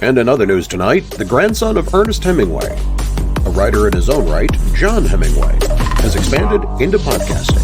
And in other news tonight, the grandson of Ernest Hemingway, a writer in his own right, John Hemingway, has expanded into podcasting.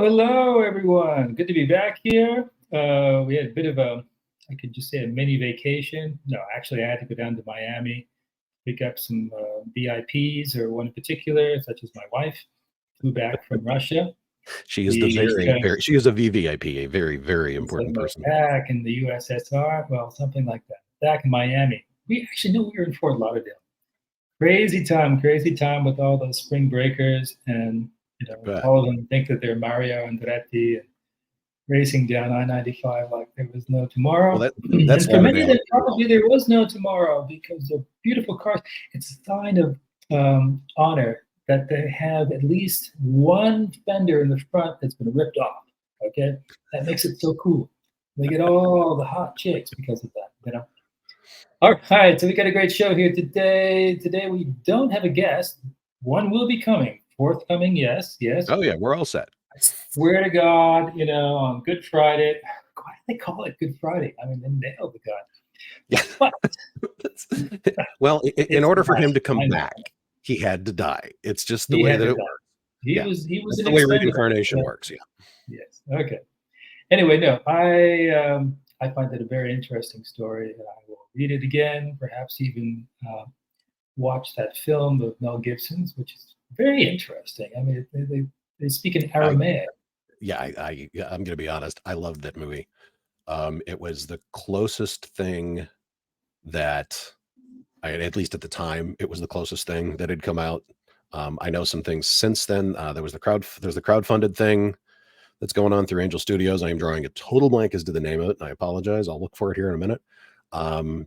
Hello, everyone. Good to be back here. We had a bit of I could just say a mini vacation. No, actually, I had to go down to Miami, pick up some VIPs, or one in particular, such as my wife, flew back from Russia. She is she is a VVIP, a very, very important person. Back in the USSR, well, something like that. Back in Miami. We actually knew we were in Fort Lauderdale. Crazy time with all those spring breakers, and all of them think that they're Mario Andretti and racing down I-95 like there was no tomorrow. Well, that's and for many of them, probably there was no tomorrow because they're beautiful cars. It's a sign of honor that they have at least one fender in the front that's been ripped off. Okay, that makes it so cool. They get all the hot chicks because of that. All right, so we got a great show here today. Today we don't have a guest. One will be coming. Forthcoming, yes. Oh yeah, we're all set. I swear to God, on Good Friday. Why do they call it Good Friday? I mean, they nailed the guy. But, well, in order for him to come back, he had to die. It's just the way that it works. He was the way reincarnation works. Yeah. Yes. Okay. Anyway, no, I find it a very interesting story, and I will read it again. Perhaps even watch that film of Mel Gibson's, which is very interesting. I mean, they speak in Aramaic. I'm going to be honest. I loved that movie. It was the closest thing that at least at the time, it was the closest thing that had come out. I know some things since then. There's the crowdfunded thing that's going on through Angel Studios. I am drawing a total blank as to the name of it, and I apologize. I'll look for it here in a minute.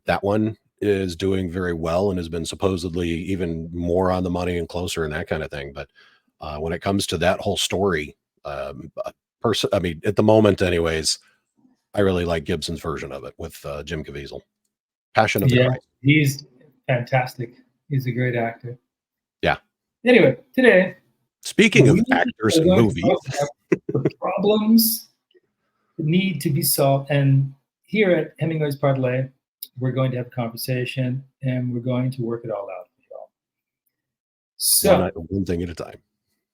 That one is doing very well and has been supposedly even more on the money and closer and that kind of thing. But when it comes to that whole story, at the moment anyways, I really like Gibson's version of it with Jim Caviezel. Passion of the Christ. He's fantastic. He's a great actor. Yeah. Anyway, today, speaking of actors and movies, the problems that need to be solved. And here at Hemingway's Parlay, we're going to have a conversation, and we're going to work it all out for you all. So, one thing at a time.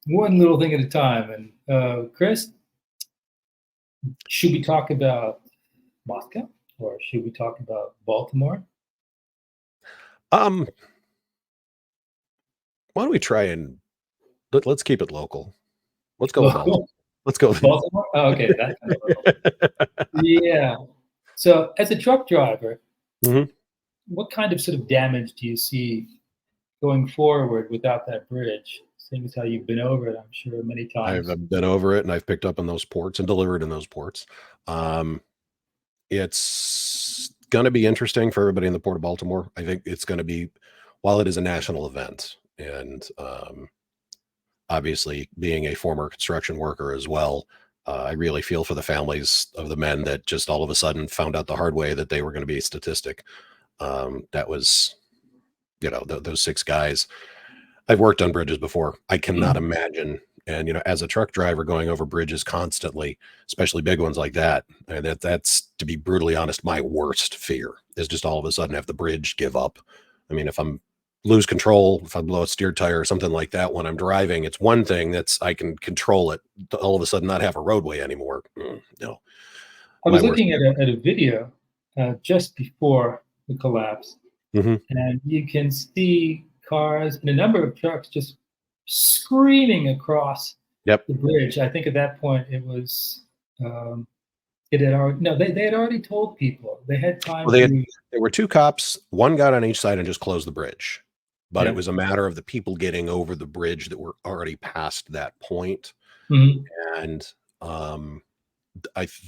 One little thing at a time. And Chris, should we talk about Moscow, or should we talk about Baltimore? Why don't we try and let's keep it local. Let's go with Baltimore. Let's go with Baltimore. Oh, okay, that kind of yeah. So, as a truck driver, what kind of sort of damage do you see going forward without that bridge? Seeing as how you've been over it, I'm sure many times. I've been over it, and I've picked up on those ports and delivered in those ports. It's going to be interesting for everybody in the Port of Baltimore. I think it's going to be, while it is a national event, and obviously being a former construction worker as well, I really feel for the families of the men that just all of a sudden found out the hard way that they were going to be a statistic. That was, those 6 guys. I've worked on bridges before. I cannot imagine. And, as a truck driver going over bridges constantly, especially big ones like that, that's, to be brutally honest, my worst fear is just all of a sudden have the bridge give up. I mean, if I'm lose control, if I blow a steer tire or something like that when I'm driving, it's one thing I can control it, to all of a sudden not have a roadway anymore. No. I was looking at a video just before the collapse, and you can see cars and a number of trucks just screaming across the bridge. I think at that point it was it had already no, they had already told people. They had Well, time they had to there were 2 cops, one got on each side and just closed the bridge, but it yeah. was a matter of the people getting over the bridge that were already past that point, Mhm. and,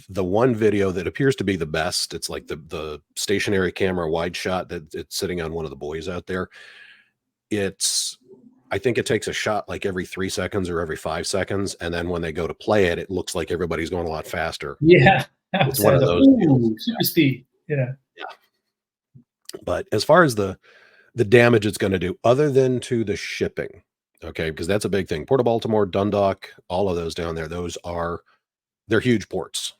the one video that appears to be the best, it's like the stationary camera wide shot that it's sitting on one of the buoys out there. It's I think it takes a shot like every 3 seconds or every 5 seconds, and then when they go to play it, it looks like everybody's going a lot faster. Yeah. It's So one I of thought, those deals. "Ooh, super speed." Yeah. Yeah, yeah. But as far as the damage it's gonna do, other than to the shipping, okay, because that's a big thing. Port of Baltimore, Dundalk, all of those down there, they're huge ports.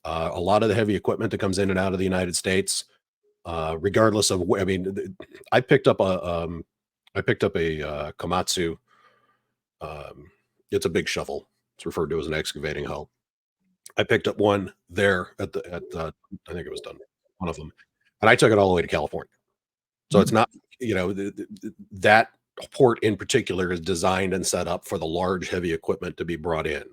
A lot of the heavy equipment that comes in and out of the United States, regardless of where, I mean, I picked up a Komatsu. Um, it's a big shovel. It's referred to as an excavating hoe. I picked up one there I think it was done one of them, and I took it all the way to California. So it's Mm. not, that port in particular is designed and set up for the large heavy equipment to be brought in.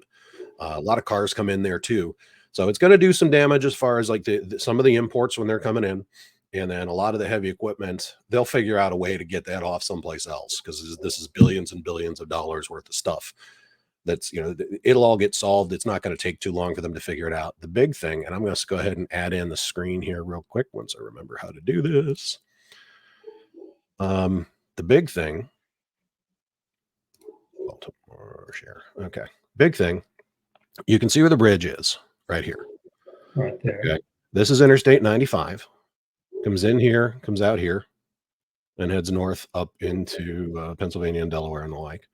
A lot of cars come in there too. So it's going to do some damage as far as like some of the imports when they're coming in. And then a lot of the heavy equipment, they'll figure out a way to get that off someplace else because this is billions and billions of dollars worth of stuff. That's, it'll all get solved. It's not going to take too long for them to figure it out. The big thing, and I'm going to go ahead and add in the screen here real quick once I remember how to do this. The big thing, Baltimore share. Okay. Big thing. You can see where the bridge is right here. Right there. Okay. This is Interstate 95. Comes in here, comes out here, and heads north up into Pennsylvania and Delaware and the like.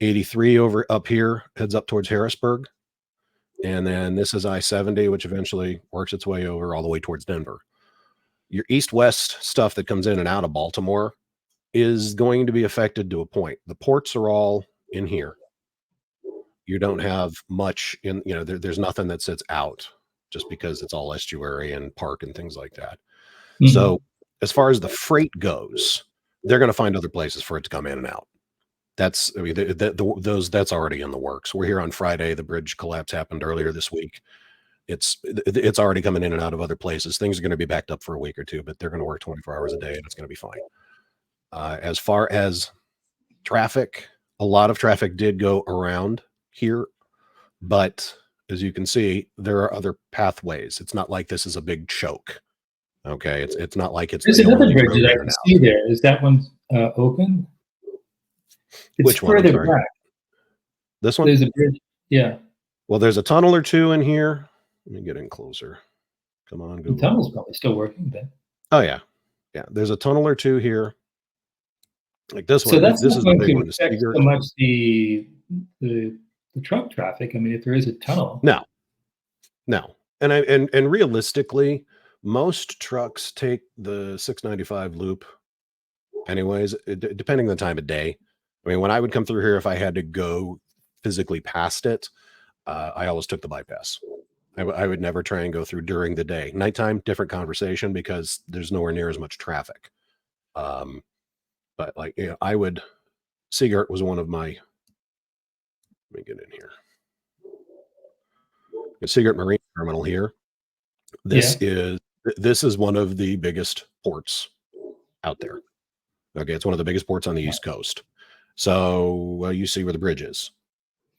83 over up here heads up towards Harrisburg. And then this is I-70, which eventually works its way over all the way towards Denver. Your east-west stuff that comes in and out of Baltimore is going to be affected to a point. The ports are all in here. You don't have much in, there's nothing that sits out just because it's all estuary and park and things like that. Mhm. So as far as the freight goes, they're going to find other places for it to come in and out. That's, I mean, that's already in the works. We're here on Friday. The bridge collapse happened earlier this week. It's already coming in and out of other places. Things are going to be backed up for a week or two, but they're going to work 24 hours a day and it's going to be fine. As far as traffic, a lot of traffic did go around here, but as you can see, there are other pathways. It's not like this is a big choke. Okay, it's not like it's There's the another only bridge road that in I and can out. see there. Is that one open? It's Which one? I'm further sorry. back. This one? There's a bridge. Yeah. Well, there's a tunnel or two in here. Let me get in closer. Come on, The Google. tunnel's probably still working then. Oh yeah, yeah. There's a tunnel or two here. Like this So one. that's This not is the going big to one. The affect Seagirt. so much the the truck traffic. I mean, if there is a tunnel. No, no. And realistically, most trucks take the 695 loop anyways, depending on the time of day. I mean, when I would come through here, if I had to go physically past it, I always took the bypass. I would never try and go through during the day. Nighttime, different conversation because there's nowhere near as much traffic. Um, but like, Seagirt was one of my, let me get in here. The Seagirt Marine Terminal here. This Yeah. is this is one of the biggest ports out there. Okay, it's one of the biggest ports on the East Coast. So you see where the bridge is.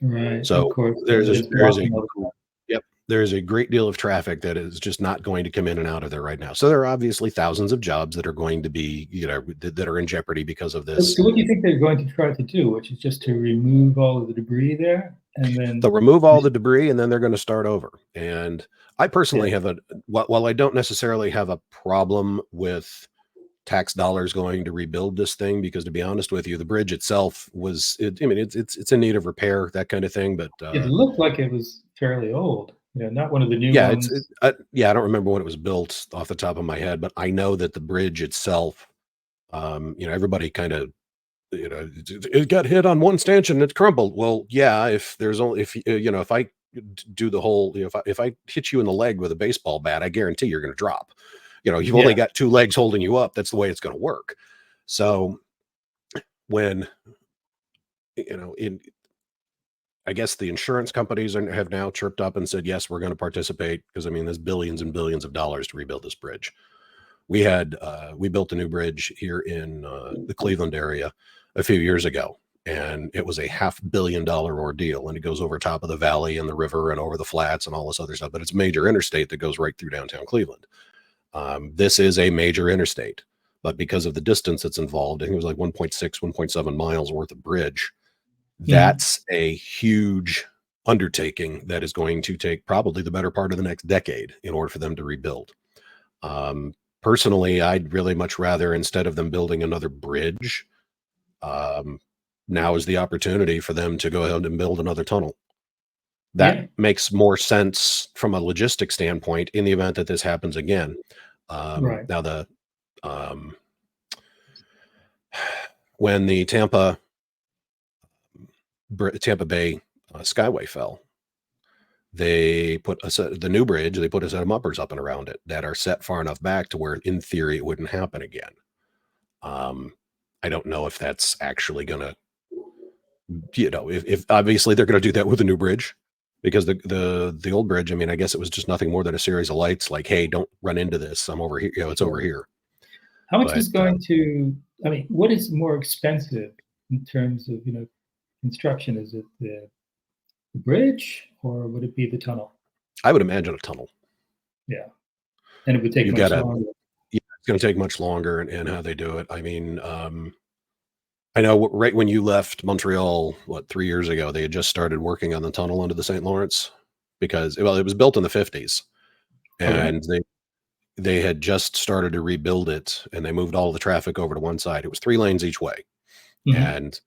Right. Of So course. there's a It's there is a blocking all the yep, there's a great deal of traffic that is just not going to come in and out of there right now. So there are obviously thousands of jobs that are going to be, that are in jeopardy because of this. So what do you think they're going to try to do, which is just to remove all of the debris there and They'll then remove all the debris and then they're going to start over. And I personally yeah. have while I don't necessarily have a problem with tax dollars going to rebuild this thing, because to be honest with you, the bridge itself I mean, it's in need of repair, that kind of thing. But It looked like it was fairly old, not one of the new yeah, ones. I don't remember when it was built off the top of my head, but I know that the bridge itself, everybody kind of, it got hit on one stanchion and it crumbled. Well, yeah, if there's only, if I do the whole, if I hit you in the leg with a baseball bat, I guarantee you're going to drop. You've only Yeah. got two legs holding you up. That's the way it's going to work. So when, in I guess the insurance companies have now chirped up and said, yes, we're going to participate because I mean, there's billions and billions of dollars to rebuild this bridge. We built a new bridge here in the Cleveland area a few years ago, and it was a $500 million ordeal. And it goes over top of the valley and the river and over the flats and all this other stuff. But it's a major interstate that goes right through downtown Cleveland. This is a major interstate, but because of the distance that's involved, I think it was like 1.6, 1.7 miles worth of bridge. Mhm. That's a huge undertaking that is going to take probably the better part of the next decade in order for them to rebuild. Um, Personally, I'd really much rather, instead of them building another bridge, um, now is the opportunity for them to go ahead and build another tunnel. That Yeah, makes more sense from a logistic standpoint in the event that this happens again. right. Now, um, when the Tampa Bay Skyway fell, they put the new bridge. They put a set of uppers up and around it that are set far enough back to where, in theory, it wouldn't happen again. Um, I don't know if that's actually going to, if obviously they're going to do that with a new bridge, because the old bridge, I mean, I guess it was just nothing more than a series of lights, like, hey, don't run into this. I'm over here. It's over Sure. here. How much But is going to, I mean, what is more expensive in terms of, construction? Is it the bridge or would it be the tunnel? I would imagine a tunnel. Yeah. And it would take You've got much to, longer. yeah, it's going to take much longer, and how they do it. I mean, I know right when you left Montreal, what, 3 years ago, they had just started working on the tunnel under the St. Lawrence because, well, it was built in the 50s, Okay. and they had just started to rebuild it, and they moved all the traffic over to one side. It was 3 lanes each way. Mhm. And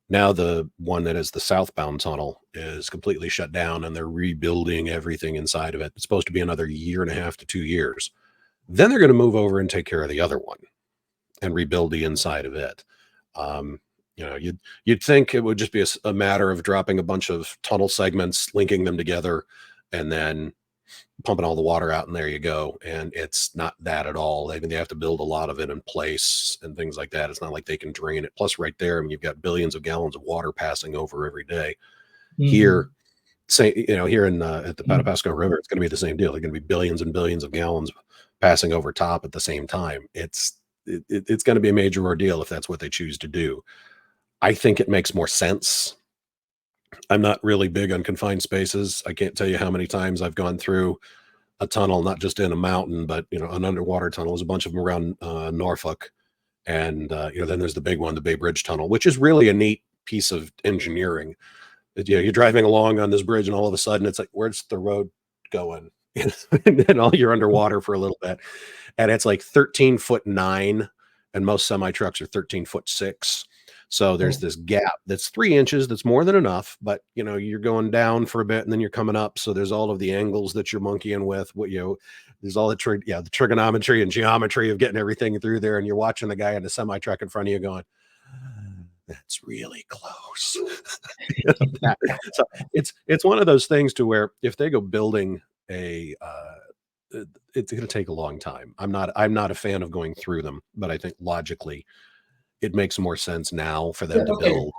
now the one that is the southbound tunnel is completely shut down, and they're rebuilding everything inside of it. It's supposed to be another year and a half to 2 years. Then they're going to move over and take care of the other one and rebuild the inside of it. Um, you'd think it would just be a matter of dropping a bunch of tunnel segments, linking them together, and then pumping all the water out, and there you go. And it's not that at all. They have to build a lot of it in place and things like that. It's not like they can drain it. Plus, right there, I mean, you've got billions of gallons of water passing over every day. Here, Mhm. here in at the Mhm. Patapsco River, it's going to be the same deal. There's going to be billions and billions of gallons passing over top at the same time. It's going to be a major ordeal if that's what they choose to do. I think it makes more sense. I'm not really big on confined spaces. I can't tell you how many times I've gone through a tunnel, not just in a mountain, but an underwater tunnel. There's a bunch of them around Norfolk, and then there's the big one, the Bay Bridge Tunnel, which is really a neat piece of engineering. You're driving along on this bridge, and all of a sudden, it's like, where's the road going? And then all you're underwater for a little bit, and it's like 13'9", and most semi trucks are 13'6". So there's Oh. this gap that's 3 inches. That's more than enough, but you're going down for a bit, and then you're coming up. So there's all of the angles that you're monkeying with. There's all the trigonometry and geometry of getting everything through there, and you're watching the guy in the semi truck in front of you going, "That's really close." That. So it's one of those things to where if they go building a it's going to take a long time. I'm not a fan of going through them, but I think logically it makes more sense now for Yeah, them to okay. build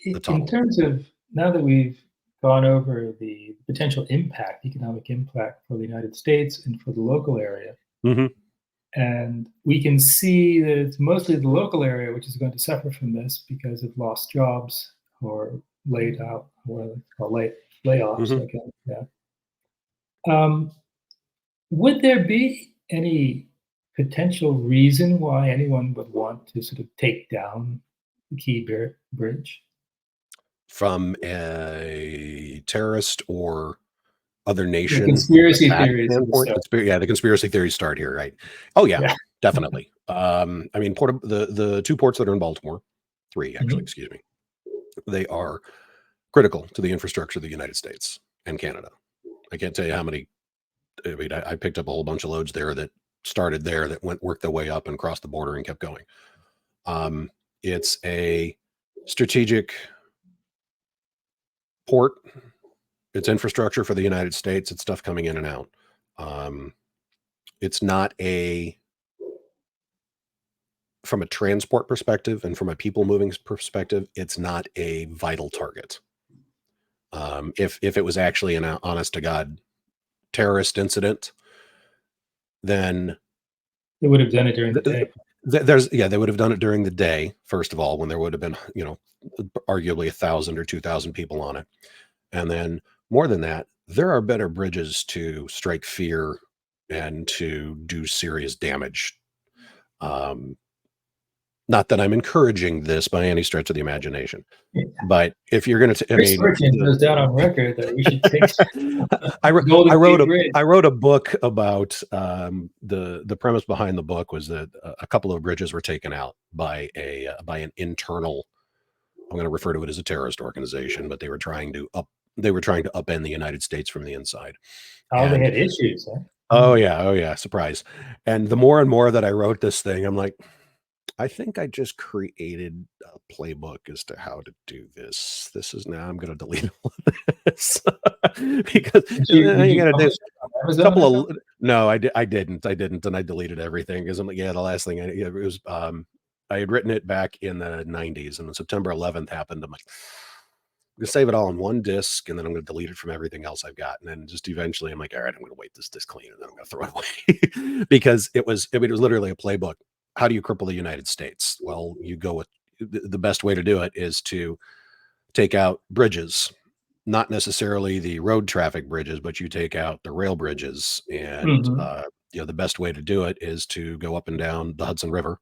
the In tunnel. terms of now that we've gone over the potential impact, economic impact for the United States and for the local area, Hmm. and we can see that it's mostly the local area which is going to suffer from this because of lost jobs or laid out, what it's called, layoffs, Hmm. I guess. Yeah. Um, would there be any potential reason why anyone would want to sort of take down the Bridge? From a terrorist or other The nation conspiracy attack theories of the standpoint, stuff. the conspiracy theories start here, right? Oh yeah, Yeah. definitely. I mean, the two ports that are in Baltimore, three actually, Mhm. excuse me, they are critical to the infrastructure of the United States and Canada. I can't tell you how many. I mean, I picked up a whole bunch of loads there that started there that worked their way up and crossed the border and kept going. Um, it's a strategic port. It's infrastructure for the United States. It's stuff coming in and out. Um, it's not from a transport perspective and from a people moving perspective, it's not a vital target. If it was actually an honest to God terrorist incident, then They would have done it during the day. they would have done it during the day, first of all, when there would have been, arguably 1,000 or 2,000 people on it. And then more than that, there are better bridges to strike fear and to do serious damage. Not that I'm encouraging this by any stretch of the imagination, but if you're going to, I Chris mean, Merchant goes down on record that we should take I, wr- I Golden wrote Gate a Bridge. I wrote a book about the premise behind the book was that a couple of bridges were taken out by an internal. I'm going to refer to it as a terrorist organization, but they were trying to upend the United States from the inside. Oh, they And had issues, huh? oh yeah, surprise. And the more and more that I wrote this thing, I'm like, I think I just created a playbook as to how to do this. This is now I'm going to delete all of this because Did you you got to do publish it on a Amazon couple or of something? no, I didn't, and I deleted everything because I'm like, yeah, the last thing it was I had written it back in the 90s, and when September 11th happened, I'm like, I'm gonna save it all on one disk, and then I'm gonna delete it from everything else I've got, and then just eventually I'm like, all right, I'm gonna wipe this disk clean, and then I'm gonna throw it away because it was literally a playbook. How do you cripple the United States? Well, you go with the best way to do it is to take out bridges, not necessarily the road traffic bridges, but you take out the rail bridges. And, Mhm. the best way to do it is to go up and down the Hudson River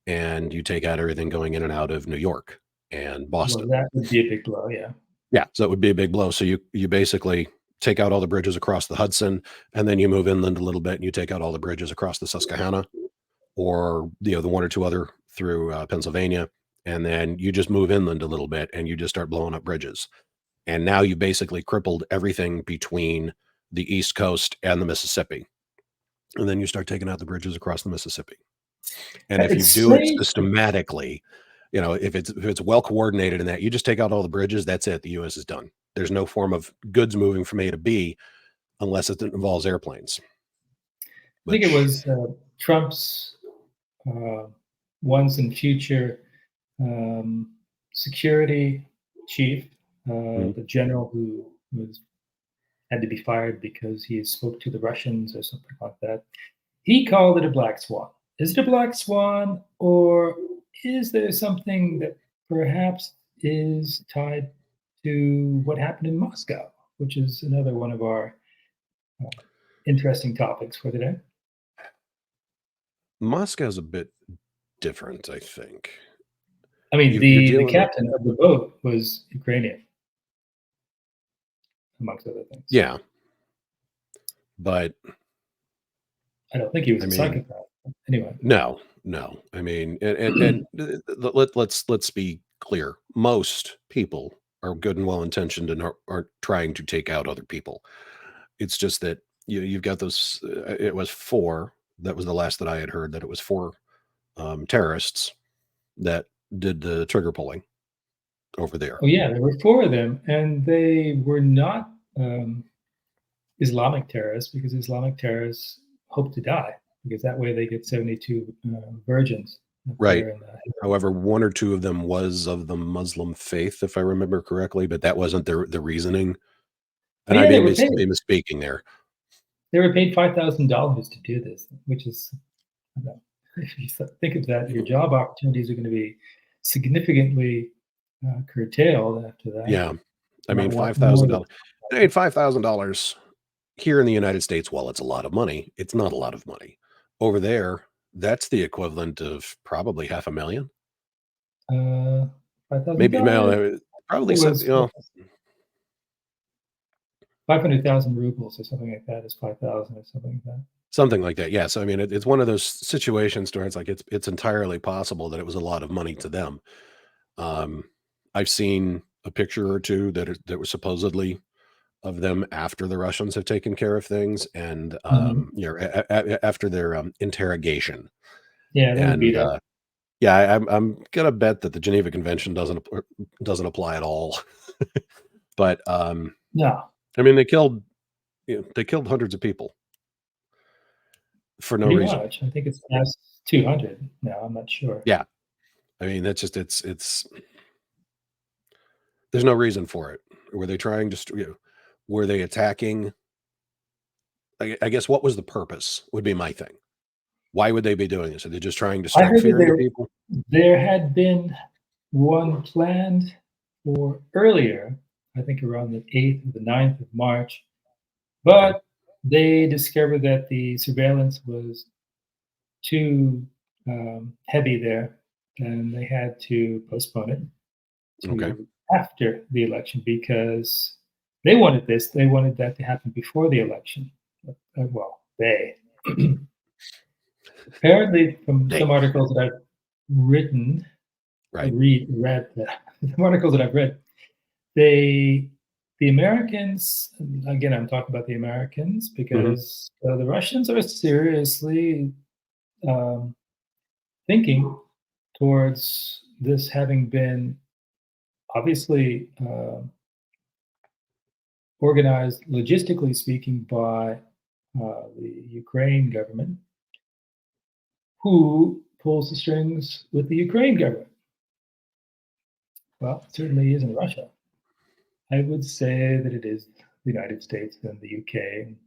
and you take out everything going in and out of New York and Well, Boston. that would be a big blow, yeah. Yeah. So it would be a big blow. So you basically take out all the bridges across the Hudson and then you move inland a little bit and you take out all the bridges across the Susquehanna or, the one or two other through Pennsylvania. And then you just move inland a little bit and you just start blowing up bridges. And now you basically crippled everything between the East Coast and the Mississippi. And then you start taking out the bridges across the Mississippi. And if you It's do it strange. systematically, if it's well coordinated in that, you just take out all the bridges, that's it. The US is done. There's no form of goods moving from A to B unless it involves airplanes, I think it which was Trump's uh, once and future um, security chief, mhm. the general who was had to be fired because he spoke to the Russians or something like that. He called it a black swan. Is it a black swan, or is there something that perhaps is tied to what happened in Moscow, which is another one of our uh, interesting topics for today? Moscow's a bit different, I think. I mean, You're the dealing with captain of the boat was Ukrainian, amongst other things. yeah, but I don't think he was I a mean, psychopath. Anyway, no, no. I mean, let's be clear. Most people are good and well intentioned and aren't trying to take out other people. It's just that you've got those. It was four. That was the last that I had heard. That it was four terrorists that did the trigger pulling over there. oh yeah, there were four of them, and they were not Islamic terrorists because Islamic terrorists hope to die because that way they get 72 virgins up Right. there in the However, one or two of them was of the Muslim faith, if I remember correctly, but that wasn't the reasoning. Oh And I yeah, may be misspeaking there. they were paid $5,000 to do this, which is, I don't know, if you think of that, your job opportunities are going to be significantly curtailed after that. Yeah. I You might mean, want more than $5,000. I mean, $5,000 here in the United States, while it's a lot of money, it's not a lot of money. Over there, that's the equivalent of probably 500,000. uh, Maybe, $5,000. no, probably It so, was 500,000 rubles or something like that is 5,000 or something like that. something like that. Yeah. So I mean, it's one of those situations where it's like it's entirely possible that it was a lot of money to them. Um, I've seen a picture or two that was supposedly of them after the Russians have taken care of things, and Mhm. after their interrogation. Yeah, they were And beat up. yeah, I'm gonna bet that the Geneva Convention doesn't apply at all. But No, I mean, they killed hundreds of people for no pretty reason. much. I think it's past 200 now. I'm not sure. Yeah, I mean, that's just it's there's no reason for it. Were they trying to, were they attacking? I guess what was the purpose would be my thing. Why would they be doing this? Are they just trying to I strike heard that fear into people? there had been one planned for earlier, I think around the 8th or the 9th of March, Okay. but they discovered that the surveillance was too heavy there, and they had to postpone it Okay. to after the election because they wanted this. They wanted that to happen before the election. Well, they apparently from Hey. some articles that I've written, Right. read some articles that I've read. They, the Americans, again, I'm talking about the Americans Hmm. because the Russians are seriously um, thinking towards this having been obviously organized, logistically speaking, by the Ukraine government, who pulls the strings with the Ukraine government. Well, it certainly isn't Russia. I would say that it is the United States and the UK and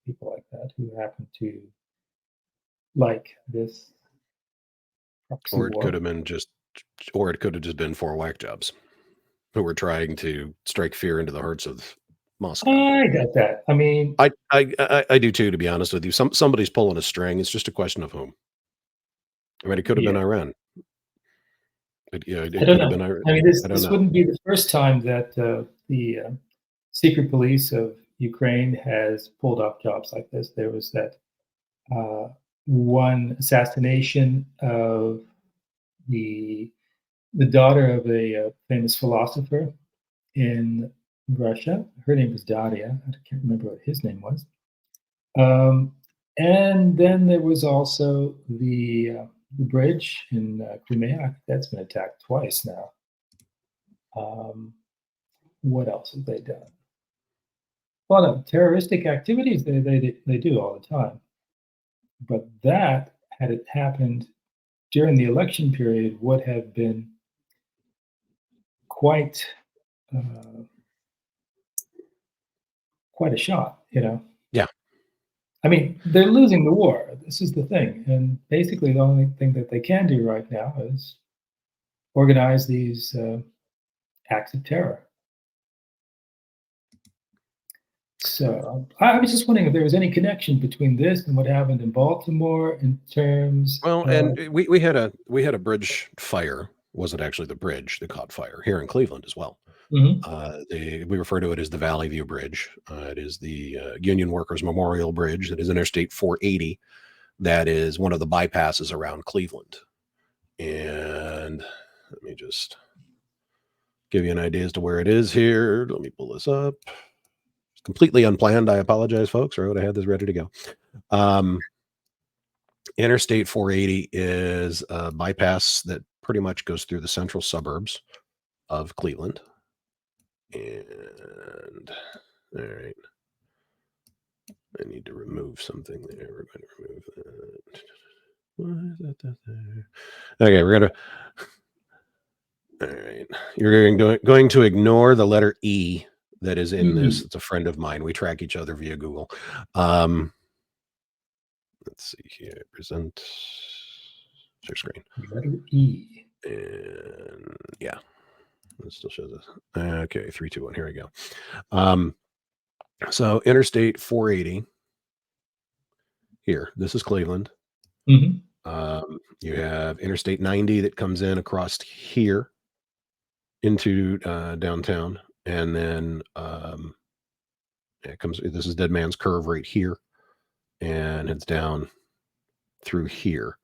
people like that who happen to like this proxy Or it could war. have been or it could have just been four whack jobs who were trying to strike fear into the hearts of Moscow. I get that. I mean, I do too, to be honest with you. Somebody's pulling a string. It's just a question of whom. I mean, it could have been yeah, Iran. I It don't could have know. been Iran. I mean, I don't this know. wouldn't be the first time that the secret police of Ukraine has pulled off jobs like this. There was that uh, one assassination of the the daughter of a famous philosopher in Russia. Her name was Daria. I can't remember what his name was. Um, and then there was also the bridge in Crimea. That's been attacked twice now. Um, what else have they done? Well, no, terroristic activities they do all the time. But that, had it happened during the election period, would have been quite uh, quite a shot. You know, Yeah. I mean, they're losing the war. This is the thing, and basically the only thing that they can do right now is organize these acts of terror. So I was just wondering if there was any connection between this and what happened in Baltimore in terms Well, of. and we had a bridge fire. Wasn't actually the bridge that caught fire here in Cleveland as well. Mhm. We refer to it as the Valley View Bridge. It is the Union Workers Memorial Bridge that is Interstate 480. That is one of the bypasses around Cleveland. And let me just give you an idea as to where it is here. Let me pull this up. It's completely unplanned. I apologize, folks, or I would have had this ready to go. Interstate 480 is a bypass that pretty much goes through the central suburbs of Cleveland. And all right, I need to remove something there. We're going to remove that. Why is that there? Okay, we're gonna. All right, you're going to ignore the letter E that is in this. E. It's a friend of mine. We track each other via Google. Um, let's see here. Present share screen. Letter E. And yeah, it still shows us. Okay, 3, 2, 1. Here we go. So Interstate 480 here. This is Cleveland. Mhm. You have Interstate 90 that comes in across here into downtown, and then it comes. This is Dead Man's Curve right here, and it's down through here.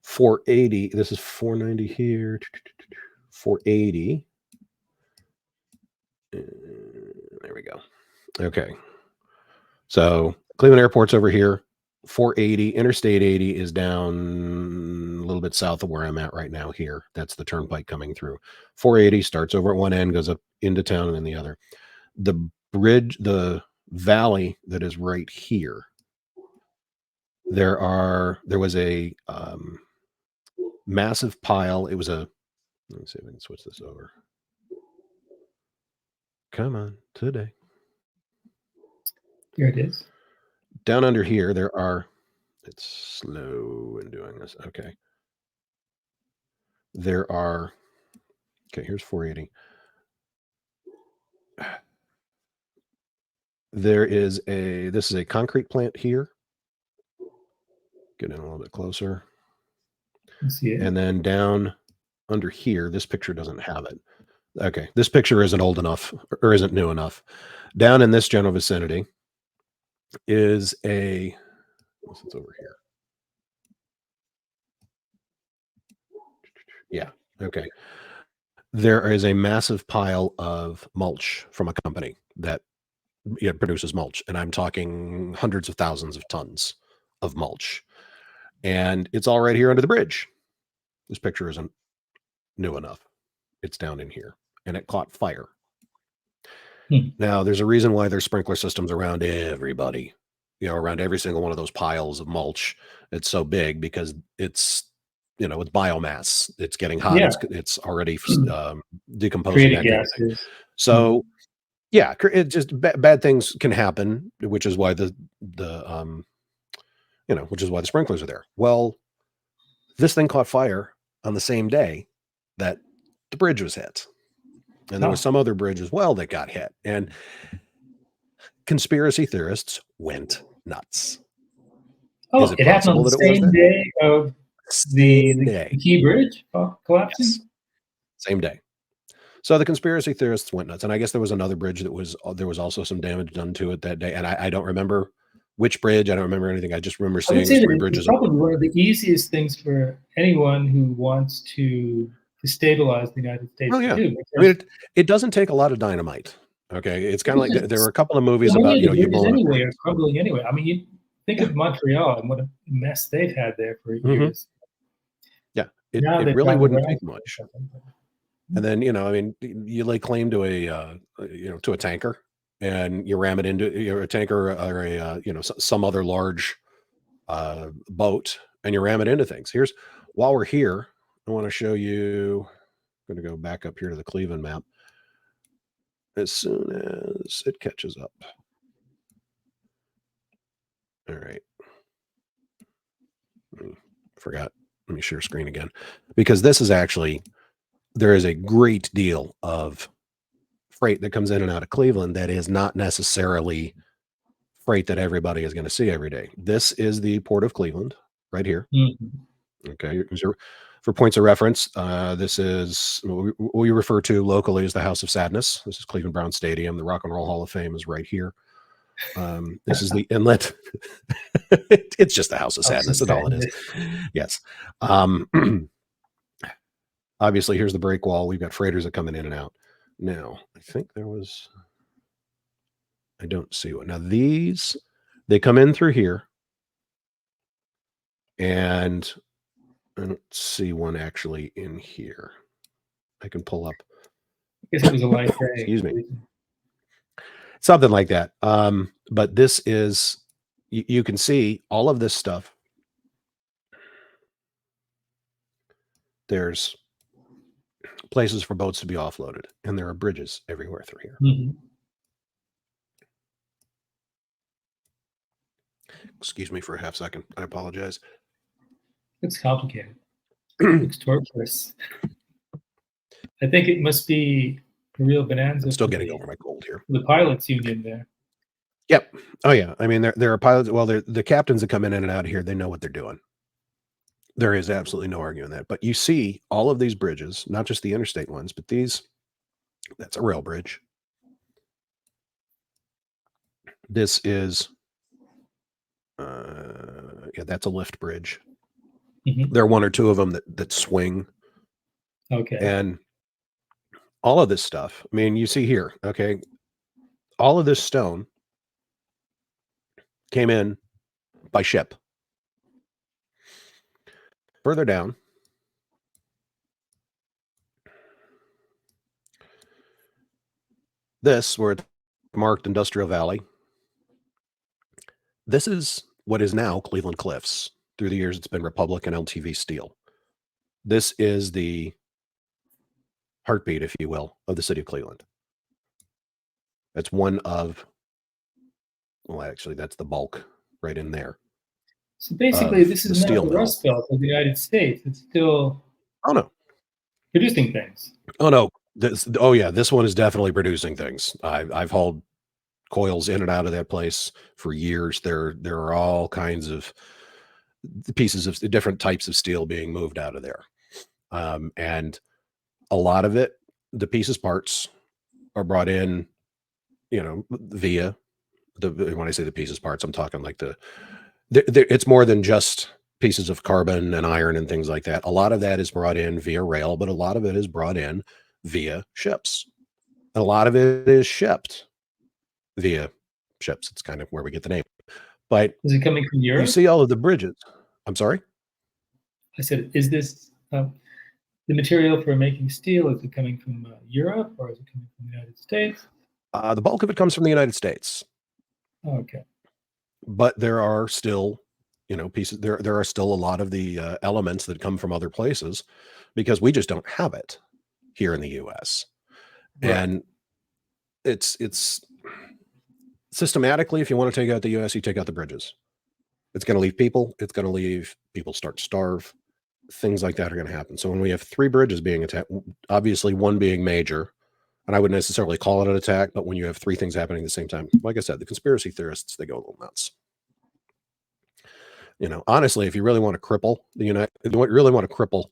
480. This is 490 here. 480. There we go. Okay. So Cleveland Airport's over here. 480, Interstate 80 is down a little bit south of where I'm at right now here. That's the turnpike coming through. 480 starts over at one end, goes up into town, and then the other. The bridge, the valley that is right here, there was a massive pile. It was a, let me see if I can switch this over. Come on, today. Here it is. Down under here, there are. It's slow in doing this. Okay. There are. Okay, here's 480. This is a concrete plant here. Get in a little bit closer. You see it? And then down under here, this picture doesn't have it. Okay, this picture isn't old enough or isn't new enough. Down in this general vicinity is what's over here? Yeah, okay. There is a massive pile of mulch from a company that produces mulch, and I'm talking hundreds of thousands of tons of mulch. And it's all right here under the bridge. This picture isn't new enough. It's down in here, and it caught fire. Now, there's a reason why there's sprinkler systems around everybody, around every single one of those piles of mulch. It's so big because it's biomass. It's getting hot. Yeah. It's already decomposing. Creating That kind of thing. gases. So, yeah, it just bad things can happen, which is why which is why the sprinklers are there. Well, this thing caught fire on the same day that the bridge was hit. And there was some other bridge as well that got hit. And conspiracy theorists went nuts. Oh, Is it happened on the same day of the key bridge collapsing? Yes. Same day. So the conspiracy theorists went nuts. And I guess there was another bridge there was also some damage done to it that day. And I don't remember which bridge. I don't remember anything. I just remember seeing 3 bridges. It's probably one of the easiest things for anyone who wants to destabilize the United States to do. I mean, it doesn't take a lot of dynamite. Okay, it's kind of like there were a couple of movies about you blow anyway are crumbling anyway. I mean, you think of Montreal and what a mess they've had there for years. Yeah, it really wouldn't take much. And then you lay claim to a tanker, and you ram it into a tanker or a some other large boat, and you ram it into things. While we're here, I want to show you. I'm going to go back up here to the Cleveland map as soon as it catches up. All right. Forgot. Let me share screen again, because this is actually, there is a great deal of freight that comes in and out of Cleveland that is not necessarily freight that everybody is going to see every day. This is the Port of Cleveland right here. Okay. For points of reference, this is what we refer to locally as the House of Sadness. This is Cleveland Brown Stadium. The Rock and Roll Hall of Fame is right here. This is the inlet. It's just the House of Sadness. That's all it is. Yes. Obviously, here's the break wall. We've got freighters that come in and out. Now, I think I don't see one. Now, they come in through here, and I don't see one actually in here. I can pull up. I guess it was a light day. Excuse me. Something like that. But this is, you can see all of this stuff. There's places for boats to be offloaded, and there are bridges everywhere through here. Excuse me for a half second. I apologize. It's complicated. It's torturous. I think it must be a real bonanza. I'm still getting over my cold here. The pilots union there. Yep. Oh yeah. I mean, there are pilots. Well, the captains that come in and out of here, they know what they're doing. There is absolutely no arguing that. But you see all of these bridges, not just the interstate ones, but that's a rail bridge. This is, that's a lift bridge. There are one or two of them that swing. Okay. And all of this stuff, I mean, you see here, okay, all of this stone came in by ship. Further down, where it's marked Industrial Valley, this is what is now Cleveland Cliffs. Through the years, it's been Republic and LTV Steel. This is the heartbeat, if you will, of the city of Cleveland. That's one of, well, actually, that's the bulk right in there So basically, of this the is not steel the mill. Rust Belt of the United States. It's still Oh no, producing things. oh no. Oh yeah, this one is definitely producing things. I've hauled coils in and out of that place for years. There are all kinds of pieces of different types of steel being moved out of there, and a lot of it, the pieces parts are brought in, via the. When I say the pieces parts, I'm talking like it's more than just pieces of carbon and iron and things like that. A lot of that is brought in via rail, but a lot of it is brought in via ships. A lot of it is shipped via ships. It's kind of where we get the name. But Is it coming from you Europe? see all of the bridges. I'm sorry? I said, is this the material for making steel? Is it coming from Europe or is it coming from the United States? The bulk of it comes from the United States, Oh, okay. but there are still, pieces. There are still a lot of the elements that come from other places because we just don't have it here in the U.S. Right. And it's systematically, if you want to take out the U.S., you take out the bridges. It's going to leave people. It's going to leave people start to starve. Things like that are going to happen. So when we have three bridges being attacked, obviously one being major, and I wouldn't necessarily call it an attack, but when you have three things happening at the same time, like I said, the conspiracy theorists, they go a little nuts. Honestly, if you really want to cripple really want to cripple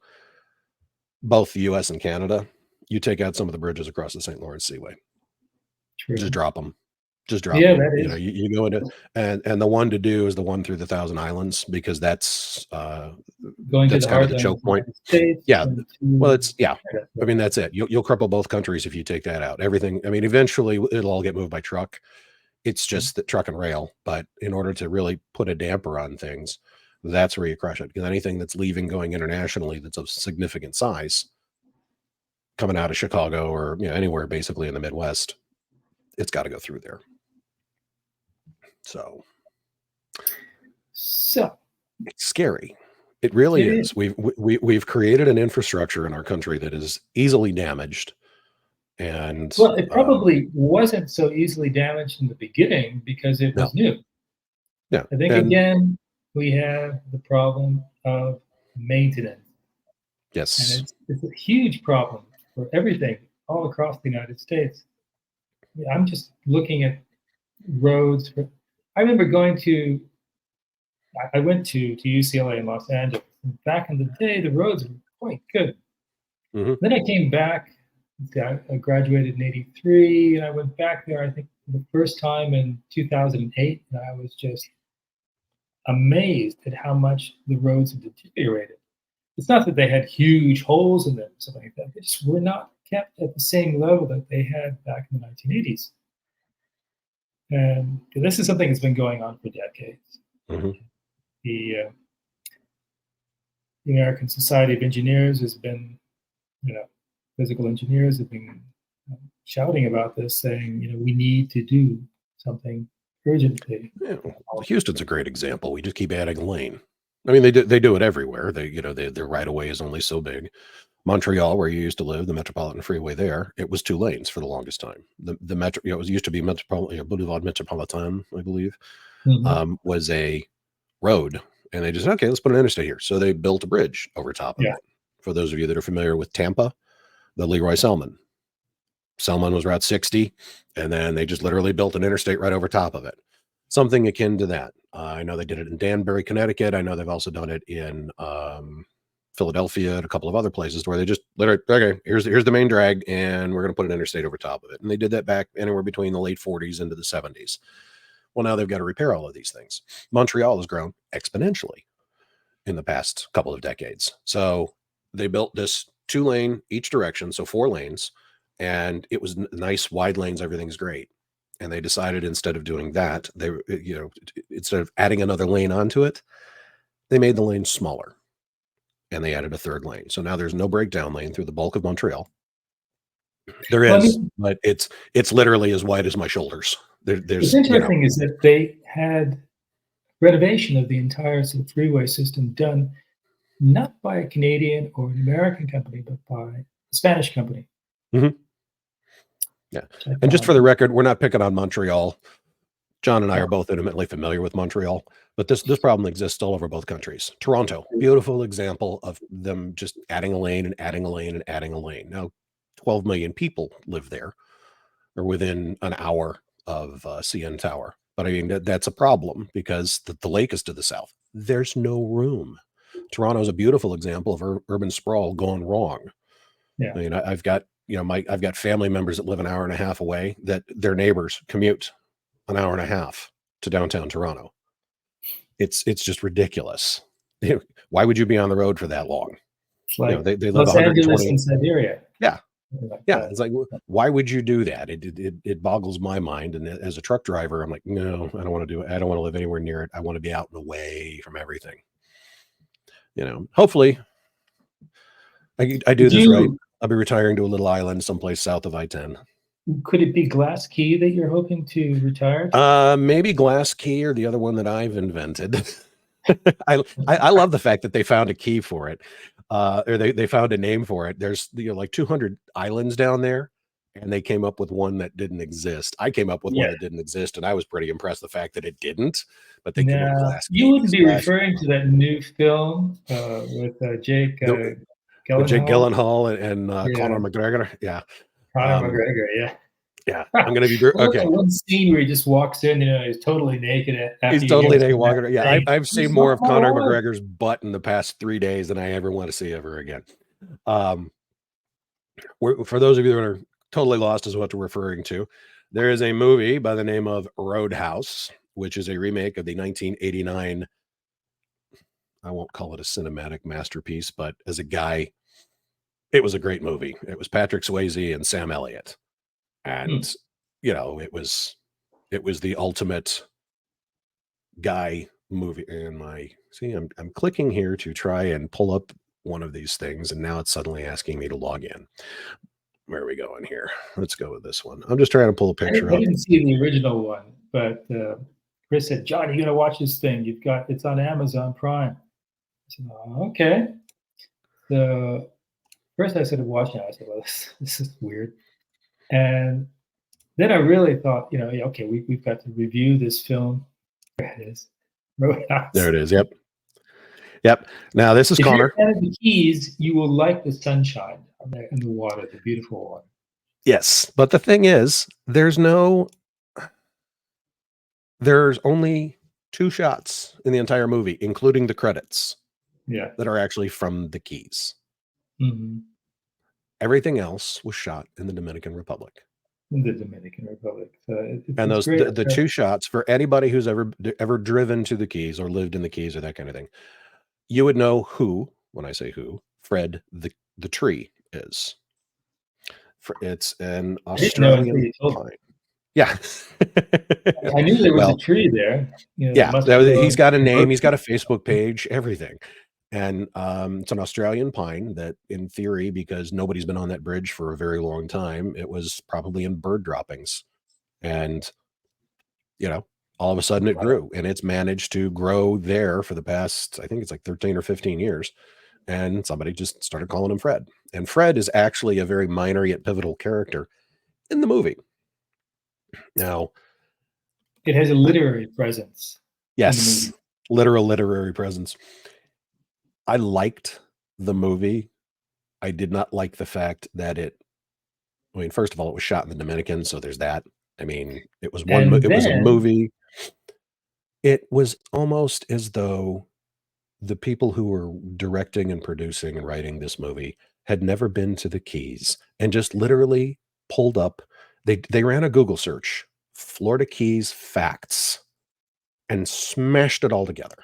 both the U.S. and Canada, you take out some of the bridges across the St. Lawrence Seaway. Just True. drop them. Just drop Yeah, them. that is You go into, and the one to do is the one through the Thousand Islands because going to that's the kind of the heartland of choke the point. United States Yeah. and Well, to it's yeah. Canada. I mean, that's it. You'll cripple both countries if you take that out. Everything. I mean, eventually it'll all get moved by truck. It's just that truck and rail. But in order to really put a damper on things, that's where you crush it. Because anything that's leaving going internationally that's of significant size, coming out of Chicago or anywhere basically in the Midwest, it's got to go through there. So So it's scary. It really it is. is. We've created an infrastructure in our country that is easily damaged, and Well, it probably wasn't so easily damaged in the beginning because it no, was new. yeah, I think and again we have the problem of maintenance, and yes, it's a huge problem for everything all across the United States. Yeah, I'm just looking at roads. I remember going to. I went to UCLA in Los Angeles. And back in the day, the roads were quite good. hmm Then I came back. I graduated in '83, and I went back there. I think for the first time in 2008, and I was just amazed at how much the roads had deteriorated. It's not that they had huge holes in them or something like that. They just were not kept at the same level that they had back in the 1980s. And this is something that's been going on for decades. hmm The the American Society of Engineers has been, you know, physical engineers have been shouting about this, saying, we need to do something urgently. yeah. Well, Houston's a great example. We just keep adding a lane. I mean, they do it everywhere. Their right of way is only so big. Montreal, where you used to live, the Metropolitan Freeway there, it was two lanes for the longest time. The metro, it was used to be Boulevard Metropolitan, I believe, Mhm. was a road, and they just okay, let's put an interstate here. So they built a bridge over top of Yeah, it. For those of you that are familiar with Tampa, the Leroy Selman. Selman was Route 60, and then they just literally built an interstate right over top of it. Something akin to that. I know they did it in Danbury, Connecticut. I know they've also done it in Philadelphia and a couple of other places where they just literally, okay, here's the main drag, and we're going to put an interstate over top of it. And they did that back anywhere between the late 40s into the 70s. Well, now they've got to repair all of these things. Montreal has grown exponentially in the past couple of decades. So they built this 2-lane each direction, so 4 lanes, and it was nice wide lanes. Everything's great. And they decided instead of doing that, instead of adding another lane onto it, they made the lane smaller and they added a third lane. So now there's no breakdown lane through the bulk of Montreal. There well, I is, mean, but it's literally as wide as my shoulders. what's There's interesting is that they had renovation of the entire sort of freeway system done not by a Canadian or an American company, but by a Spanish company. Mhm. Yeah. I And just found. for the record, we're not picking on Montreal. John and I Oh, are both intimately familiar with Montreal, but this problem exists all over both countries. Toronto, beautiful example of them just adding a lane and adding a lane and adding a lane. Now, 12 million people live there, or within an hour of CN Tower. But I mean, that's a problem because the lake is to the south. There's no room. Toronto is a beautiful example of urban sprawl gone wrong. yeah. I mean, I've got I've got family members that live an hour and a half away that their neighbors commute an hour and a half to downtown Toronto. It's just ridiculous. Why would you be on the road for that long? It's like They live Los Angeles 120. and Siberia. Yeah, Like yeah. that. It's like, why would you do that? It boggles my mind. And as a truck driver, I'm like, no, I don't want to do it. I don't want to live anywhere near it. I want to be out and away from everything. Hopefully, I do Did this right. you? I'll be retiring to a little island someplace south of I-10. Could it be Glass Key that you're hoping to retire? Maybe Glass Key or the other one that I've invented. I love the fact that they found a key for it, or they found a name for it. There's like 200 islands down there, and they came up with one that didn't exist. I came up with one Yeah. that didn't exist, and I was pretty impressed the fact that it didn't. But they came up with Now, Glass you Key wouldn't because be Glass referring to that new film with Jake the, with Jake Gyllenhaal? Gyllenhaal and Yeah, Conor McGregor. Yeah, Conor um, McGregor. Yeah. yeah. I'm gonna be What about okay. that one scene where he just walks in, he's totally naked He's after he totally gets naked in that walking. Yeah, thing? I've You seen more saw of my Conor wife. McGregor's butt in the past 3 days than I ever want to see ever again. Um, for those of you that are totally lost as to what we're referring to, there is a movie by the name of Roadhouse, which is a remake of the 1989. I won't call it a cinematic masterpiece, but as a guy, it was a great movie. It was Patrick Swayze and Sam Elliott, Hmm. and it was the ultimate guy movie. And I'm clicking here to try and pull up one of these things, and now it's suddenly asking me to log in. Where are we going here? Let's go with this one. I'm just trying to pull a I picture up. didn't see the original one, but Chris said, "John, you got to watch this thing. It's on Amazon Prime." I said, "Oh, okay." So first I started watching it. I said, "Well, this is weird," and then I really thought, yeah, okay, we've got to review this film. There it is, There Roadhouse. it is. Yep. Yep. Now this is If you're Connor. a fan of the Keys, you will like the sunshine in the water, the beautiful water. Yes. But the thing is, there's only 2 shots in the entire movie, including the credits, Yeah. that are actually from the Keys. Mm-hmm. Everything else was shot in the Dominican Republic. In the Dominican Republic. So And it's those great. the 2 shots, for anybody who's ever driven to the Keys or lived in the Keys or that kind of thing, you would know who, when I say who, Fred the tree is. It's an I didn't know until Australian you told me. pine. Yeah. I knew there was a Well, tree there. It yeah, must grow he's got a in name, he's got a Berkeley. Facebook page, everything. And it's an Australian pine that, in theory, because nobody's been on that bridge for a very long time, it was probably in bird droppings. And, all of a sudden it Wow. grew, and it's managed to grow there for the past, I think it's like 13 or 15 years. And somebody just started calling him Fred. And Fred is actually a very minor yet pivotal character in the movie. Now, It has a literary presence in the yes, movie. literal literary presence. I liked the movie. I did not like the fact that first of all, it was shot in the Dominican, so there's that. I mean, And it was a then, movie. It was almost as though the people who were directing and producing and writing this movie had never been to the Keys and just literally pulled up. They ran a Google search, Florida Keys facts, and smashed it all together.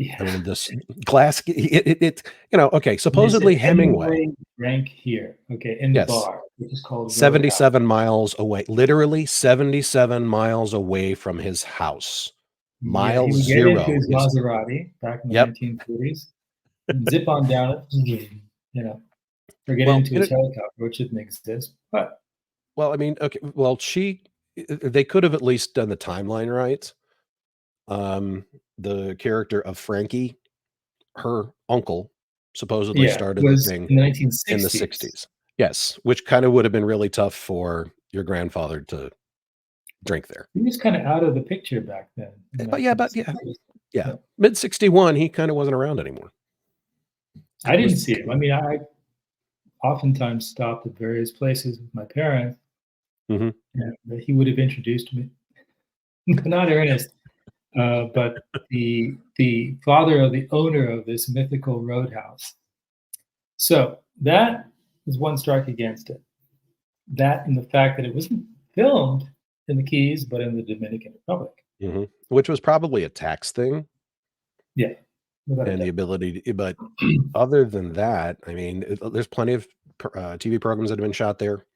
I yeah, mean, this glass, okay, and they said supposedly Hemingway, Hemingway drank here, okay, in the yes, bar, which is called Roadhouse. 77 miles away, literally 77 miles away from his house. Yeah, he Mile would get into zero his is, Maserati back in the yep. 1940s, zip on down it, or get Well, into his helicopter, which didn't exist. But I mean, okay, well, they could have at least done the timeline right. The character of Frankie, her uncle, supposedly yeah, it started the was thing in the in the 1960s. 60s. Yes, which kind of would have been really tough for your grandfather to drink there. He was kind of out of the picture back then in But yeah, 1960s. yeah. Yeah. Mid 61, he kind of wasn't around anymore. I It didn't was see him. I mean, I oftentimes stopped at various places with my parents, Mhm. and he would have introduced me. Not Ernest, but the father of the owner of this mythical roadhouse. So that is one strike against it. That and the fact that it wasn't filmed in the Keys, but in the Dominican Republic. Mhm. Which was probably a tax thing Yeah, without a and the doubt. ability to but other than that, I mean, there's plenty of TV programs that have been shot there.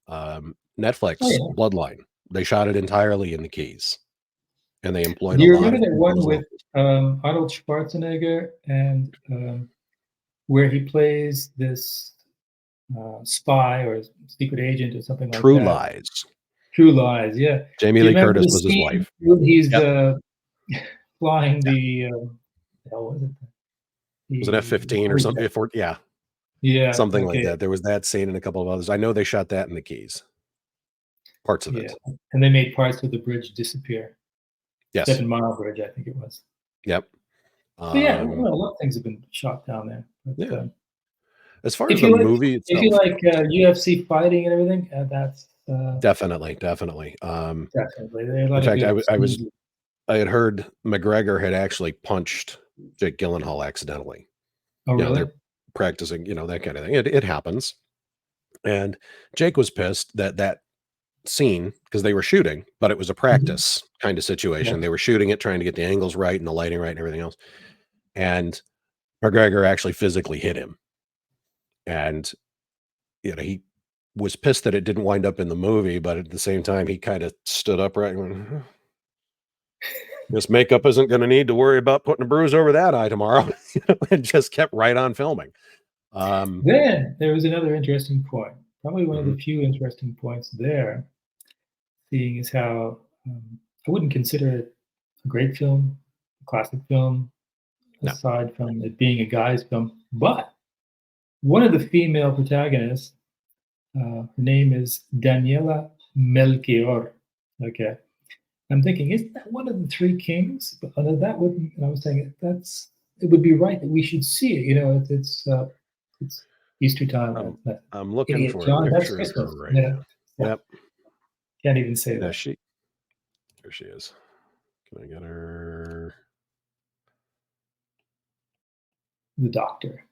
Oh Netflix, yeah. Bloodline, they shot it entirely in the Keys, and they employed Do a you lot remember of that people one as with locals. Arnold Schwarzenegger and where he plays this spy or secret agent or something like True that? Lies. True Lies. Yeah. Jamie Do you Lee remember Curtis the was his scene wife. when he's Yep. flying Yeah. the hell was it? It was an The F-15 or fighter something jet. before, yeah, Yeah. something like Okay. that. There was that scene and a couple of others. I know they shot that in the Keys, parts of Yeah. it. And they made parts of the bridge disappear. Yes. 7 Mile Bridge, I think it was. Yep. But yeah, Um, well, a lot of things have been shot down there. But yeah. As far as if the you like, movie if you itself, like UFC fighting and everything, that's definitely, definitely. definitely there are a In lot of fact, good scenes. I had heard McGregor had actually punched Jake Gyllenhaal accidentally. Oh, You know, really? they're practicing, that kind of thing. It happens. And Jake was pissed that that scene, because they were shooting, but it was a Mhm. practice kind of situation. Yes. They were shooting it, trying to get the angles right and the lighting right and everything else. And McGregor actually physically hit him. And, he was pissed that it didn't wind up in the movie, but at the same time, he kind of stood upright and went, this makeup isn't going to need to worry about putting a bruise over that eye tomorrow, and just kept right on filming. Um, Then there was another interesting point. Probably one of mhm. the few interesting points there, seeing as how I wouldn't consider it a great film, a classic film, No. aside from it being a guy's film. But one of the female protagonists, her name is Daniela Melchior. Okay. I'm thinking, isn't that one of the three kings? But that wouldn't. I was saying it would be right that we should see it. It's Easter time. I'm looking Idiot for a John. That's picture of her Christmas. right Yeah, now. yeah. Yep. Can't even say Yeah, that. there she is. Can I get her? The doctor.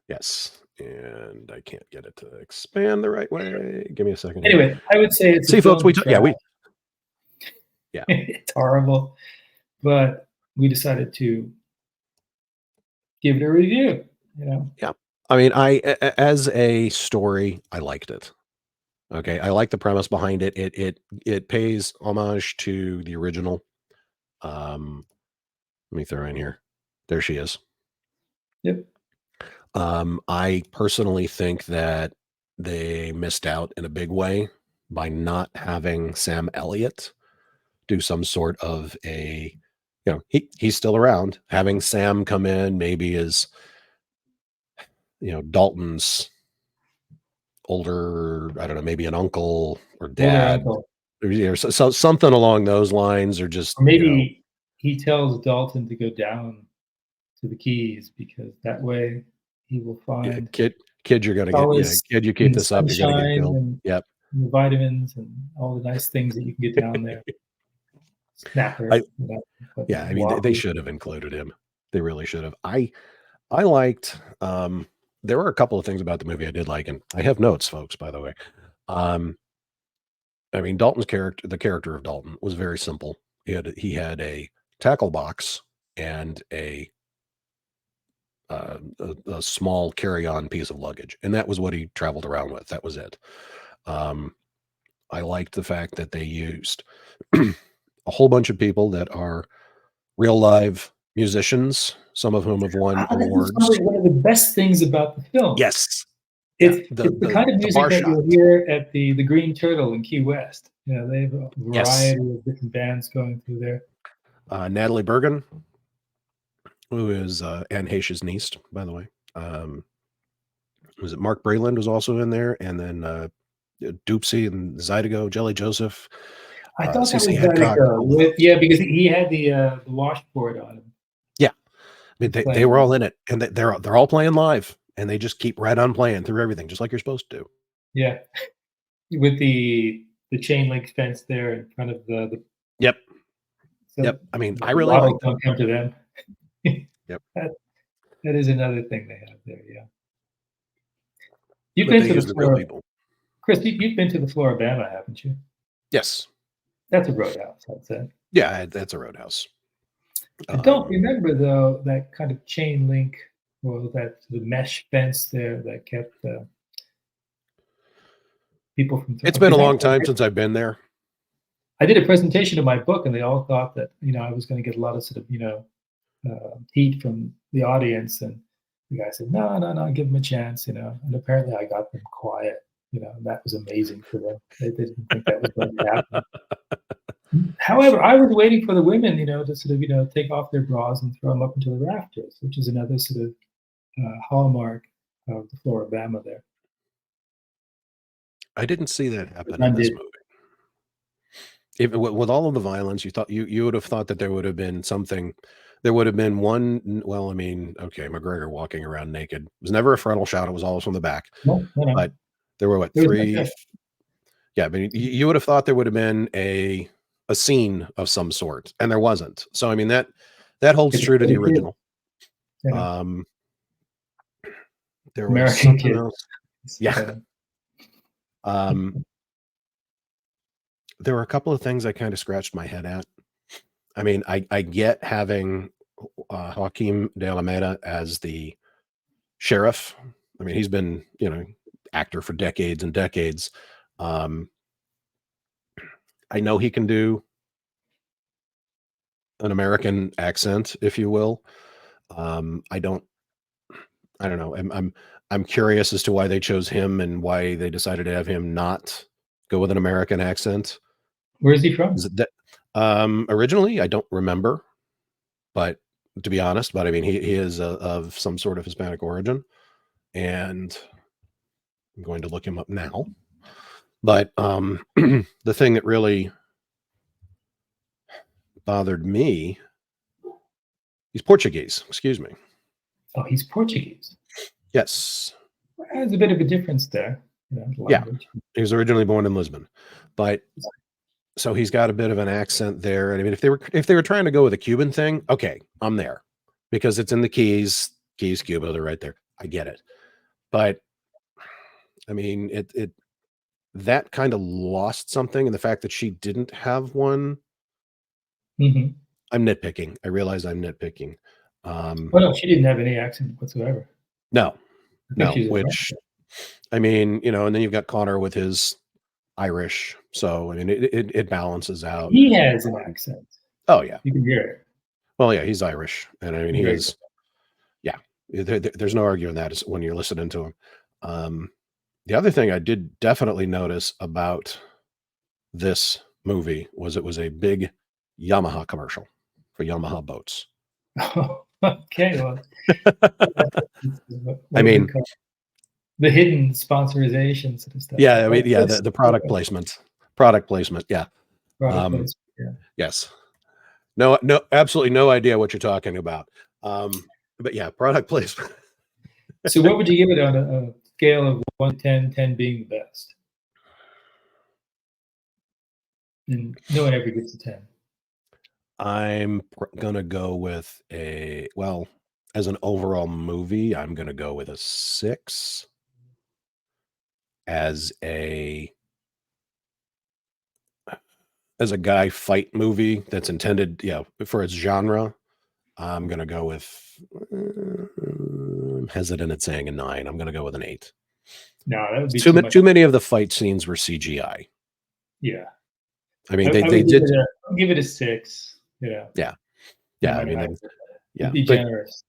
Yes. And I can't get it to expand the right way. Give me a second here. Anyway, I would say it's a See, folks, film trash. yeah. It's horrible, but we decided to give it a review. You know, Yeah. I mean, as a story, I liked it. Okay. I like the premise behind it. It pays homage to the original. Um, Let me throw in here. There she is. yep. I personally think that they missed out in a big way by not having Sam Elliott do some sort of he's still around. Having Sam come in maybe as, Dalton's older, I don't know, maybe an uncle or Older dad, uncle, or so something along those lines, or just, or maybe he tells Dalton to go down to the Keys because that way he will yeah, find kid, you're gonna get, solace kid, you in keep the this up, you're gonna get sunshine killed. Yep. and the vitamins and all the nice things that you can get down there. I Snapper, Yeah, I mean, they Wahoo. should have included him. They really should have. I liked, there were a couple of things about the movie I did like, and I have notes, folks, by the way. Um, I mean, the character of Dalton was very simple. He had a tackle box and a small carry-on piece of luggage, and that was what he traveled around with. That was it. Um, I liked the fact that they used a whole bunch of people that are real live musicians, some of whom have won That was awards. probably one of the best things about the film. Yes. Yeah. It's the The kind of the music bar that shot. you'll hear at the Green Turtle in Key West. They have a Yes. variety of different bands going through there. Natalie Bergen, who is Anne Heche's niece, by the way. was it Mark Breland was also in there, and then Doopsy and Zydeco, Jelly Joseph, I thought that CC was Hancock, Zydeco all of with, those. yeah, because he had the washboard on him. Yeah, I mean, He's they playing were all live. in it, and they're all playing live, and they just keep right on playing through everything, just like you're supposed to. Yeah, with the chain link fence there in front of the Yep, so yep. I mean, the I really models like them. don't come to them. Yep, That that is another thing they have there, yeah. You've but been they to the use the real Flora people. Chris, you've been to the Floribama, haven't you? Yes, That's a roadhouse, I'd say. yeah, that's a roadhouse. I don't Um, remember, though, that kind of chain link or that the mesh fence there that kept, people from it's been a because long time since I've been there. I did a presentation of my book, and they all thought that, I was gonna get a lot of sort of, heat from the audience, and the guy said, "No, no, no, give them a chance," and apparently I got them quiet, and that was amazing for them. They didn't think that was going to happen. However, I was waiting for the women, to sort of, take off their bras and throw them up into the rafters, which is another sort of hallmark of the Floribama there. I didn't see that But happen in none this did. movie. If with all of the violence, you would have thought that there would have been something. There would have been one. Well, I mean, okay, McGregor walking around naked it was never a frontal shot. It was always from the back. No, no, no. But there were what There was no three? kiss. Yeah, I mean, you would have thought there would have been a scene of some sort, and there wasn't. So I mean that holds It's a true to the funny kid, original. Um, there was American something kid. else. Yeah. Um, there were a couple of things I kind of scratched my head at. I mean, I get having Joaquim de Almeida as the sheriff. I mean, he's been, actor for decades and decades. Um, I know he can do an American accent, if you will. I don't know. I'm curious as to why they chose him and why they decided to have him not go with an American accent. Where is he from? Is it that originally I don't remember, but to be honest, but I mean he is of some sort of Hispanic origin, and I'm going to look him up now. But the thing that really bothered me, he's Portuguese. Excuse me. Oh, he's Portuguese. Yes. There's a bit of a difference there, the Yeah. language. He was originally born in Lisbon, but so he's got a bit of an accent there. And I mean, if they were trying to go with a Cuban thing, okay, I'm there because it's in the Keys, Cuba. They're right there. I get it, but I mean, it that kind of lost something, and the fact that she didn't have one. Mhm. I'm nitpicking. I realize I'm nitpicking. Oh, no, she didn't have any accent whatsoever. No, I think no. she's Which American. I mean, and then you've got Connor with his Irish. So I mean, it balances out. He has an accent. Oh yeah. You can hear it. Well, yeah, he's Irish, and I mean, he Very is. Yeah, there's no arguing that is when you're listening to him. Um, the other thing I did definitely notice about this movie was it was a big Yamaha commercial for Yamaha boats. Oh, okay, well, I what do we mean, call the hidden sponsorization sort of stuff. yeah, I Oh, mean, yeah, that's the product placement, yeah. product Um, placement, yeah. yes, no, absolutely no idea what you're talking about. But yeah, product placement. So what would you give it on a scale of 1 to 10, 10 being the best? And no one ever gives a 10. I'm gonna go with as an overall movie, I'm gonna go with a 6. As a guy fight movie that's intended, for its genre, I'm gonna go with. I'm hesitant at saying a 9. I'm gonna go with an 8. No, that would be Too too ma much. too many of the fight scenes were CGI. Yeah. I mean, I they would did. give it a 6, Yeah, not yeah. I my mean, high. yeah, Be but generous.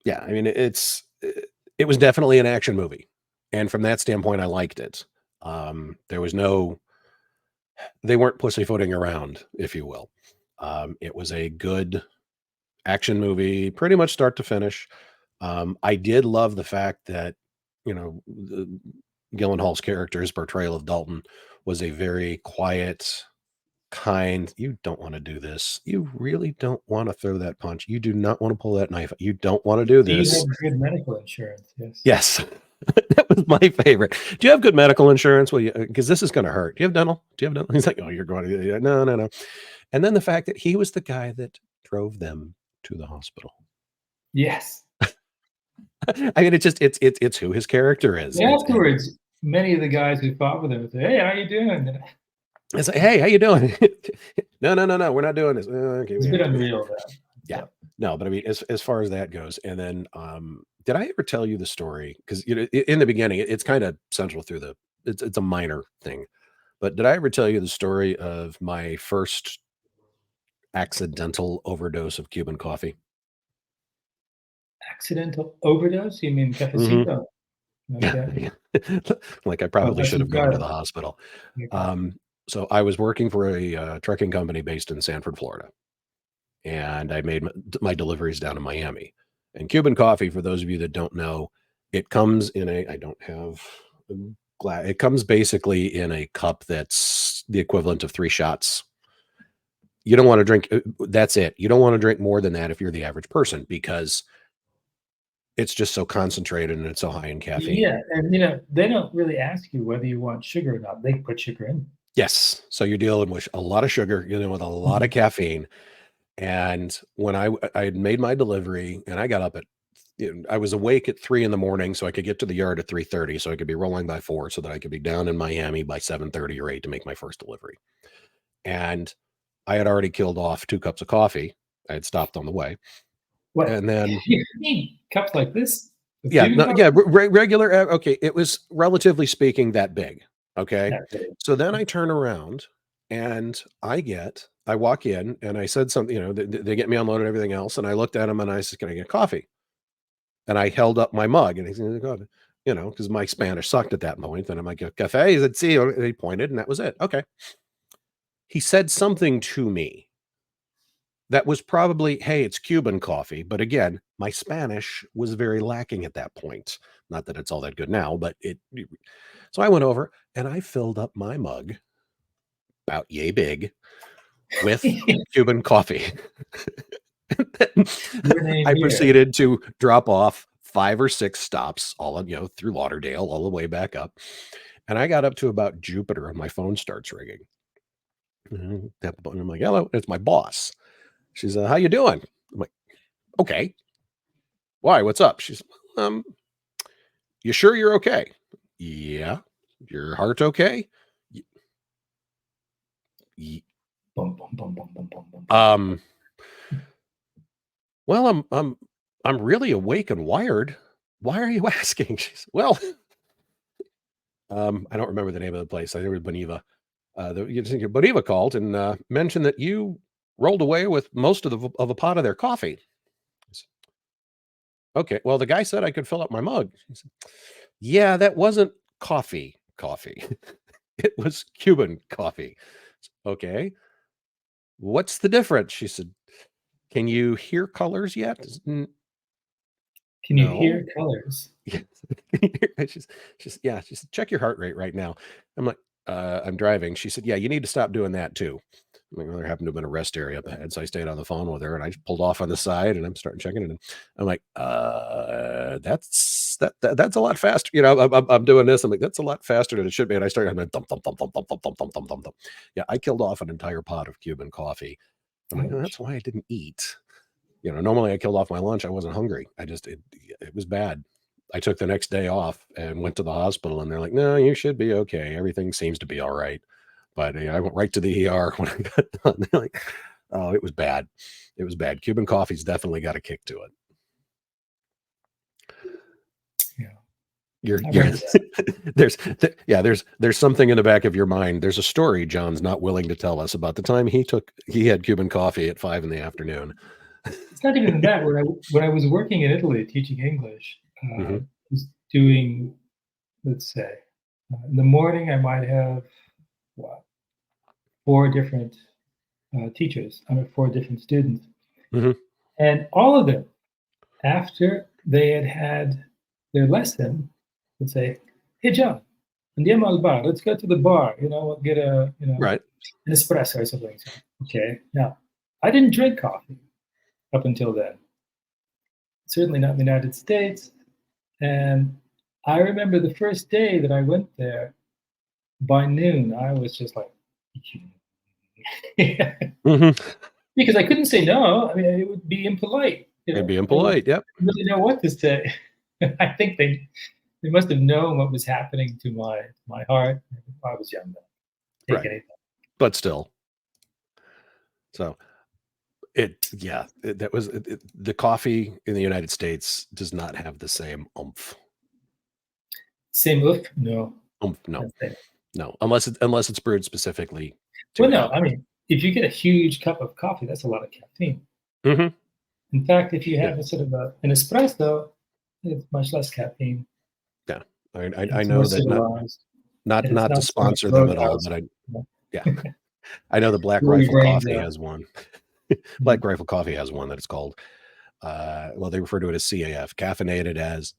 yeah, I mean, it was definitely an action movie, and from that standpoint, I liked it. There was no, they weren't pussyfooting around, if you will. It was a good action movie, pretty much start to finish. I did love the fact that Gyllenhaal's character, his portrayal of Dalton was a very quiet, kind. You don't want to do this. You really don't want to throw that punch. You do not want to pull that knife. You don't want to do Do you this. have good medical insurance? Yes. Yes. That was my favorite. Do you have good medical insurance? Well, because this is going to hurt. Do you have dental? Do you have dental? He's like, oh, you're going to, no, no, no. And then the fact that he was the guy that drove them to the hospital. Yes. I mean, it's who his character is. Afterwards, many of the guys who fought with him would say, "Hey, how you doing?" It's like, hey, how you doing? No, we're not doing this. Okay, It's a bit unreal. Yeah. No, but I mean, as far as that goes, and then did I ever tell you the story? Because in the beginning, it's kind of central through it's a minor thing. But did I ever tell you the story of my first accidental overdose of Cuban coffee? Accidental overdose? You mean cafecito? Okay. Like I probably Unless should have you've gone got to it. the hospital. Okay. So I was working for a trucking company based in Sanford, Florida, and I made my deliveries down in Miami. And Cuban coffee, for those of you that don't know, it comes in I don't have a glass. It comes basically in a cup that's the equivalent of 3 shots. You don't want to drink. That's it. You don't want to drink more than that if you're the average person, because it's just so concentrated and it's so high in caffeine. Yeah, and they don't really ask you whether you want sugar or not. They put sugar in. Yes. So you're dealing with a lot of sugar, you're dealing with a lot of caffeine. And when I had made my delivery and I got up at, I was awake at 3 in the morning so I could get to the yard at 3:30 so I could be rolling by 4 so that I could be down in Miami by 7:30 or 8 to make my first delivery. And I had already killed off 2 cups of coffee. I had stopped on the way. What? And then You need cups like this? With yeah, Cuban no, coffee? yeah, regular. Okay, it was relatively speaking that big. Okay, Not really. so then I turn around and I walk in and I said something. They get me unloaded and everything else, and I looked at him and I said, "Can I get coffee?" And I held up my mug and he said, "Coffee," because my Spanish sucked at that point. And I'm like, "Cafe?" He said, "See," and he pointed, and that was it. Okay, he said something to me that was probably, "Hey, it's Cuban coffee." But again, my Spanish was very lacking at that point. Not that it's all that good now, but so I went over and I filled up my mug about yay big with Cuban coffee. Your name I here. proceeded to drop off 5 or 6 stops all through Lauderdale all the way back up. And I got up to about Jupiter and my phone starts ringing. Tap the button. I'm like, "Hello, it's my boss." She's, "How you doing?" I'm like, "Okay. Why? What's up?" She's, "You sure you're okay?" "Yeah." "Your heart okay?" "Y- y- Boom, boom, boom, boom, boom, boom, boom, boom. Um, well, I'm really awake and wired. Why are you asking?" She's, "Well, I don't remember the name of the place. I think it was Boniva. Boniva called and mentioned that you rolled away with most of a pot of their coffee." I said, "Okay, well, the guy said I could fill up my mug." She said, "Yeah, that wasn't coffee. It was Cuban coffee." "Okay, what's the difference?" She said, "Can you hear colors yet?" Can you No. hear colors? Yes. Yeah, she said, "Check your heart rate right now." I'm like, I'm driving." She said, "Yeah, you need to stop doing that too." I'm like, "Well, there happened to have been a rest area up ahead." So I stayed on the phone with her and I just pulled off on the side and I'm starting checking it. And I'm like, that's a lot faster. I'm doing this. I'm like, "That's a lot faster than it should be." And I started, I'm like, thump, thump, thump, thump, thump, thump, thump, thump, thump, thump, thump. Yeah, I killed off an entire pot of Cuban coffee. I'm like, "Oh, Ouch. that's why I didn't eat." Normally I killed off my lunch. I wasn't hungry. It was bad. I took the next day off and went to the hospital and they're like, "No, you should be okay. Everything seems to be all right." But I went right to the ER when I got done. They're like, "Oh, it was bad. It was bad. Cuban coffee's definitely got a kick to it." Yeah. You're, I've you're heard that. there's something in the back of your mind. There's a story John's not willing to tell us about the time he had Cuban coffee at 5 in the afternoon. It's not even that. When I was working in Italy teaching English, Hmm. I was doing, let's say, in the morning I might have what 4 different teachers, 4 different students, Hmm. and all of them, after they had had their lesson, would say, "Hey, John, andiamo al bar. Let's go to the bar. We'll get Right. an espresso or something." So, okay. Now, I didn't drink coffee up until then. Certainly not in the United States. And I remember the first day that I went there, by noon, I was just like, Hmm. because I couldn't say no. I mean, it would be impolite. It'd be I impolite. Yep. didn't really know what to say. I think they must have known what was happening to my heart. I was young then. Take Right. anything. But still. So that was the coffee in the United States does not have the same oomph. Same oof? No. No, Can't say it. no, unless it's brewed specifically to Well, no. have. I mean, if you get a huge cup of coffee, that's a lot of caffeine. Hmm. In fact, if you Yeah, have a sort of an espresso, it's much less caffeine. yeah. I It's more know that civilized, and it's not to not so much sponsor them at all, roadhouse. but You know, yeah, I know the Black blow your Rifle brains Coffee out. has one. Mm. Black Rifle Coffee has one that it's called. Well, they refer to it as CAF, caffeinated as,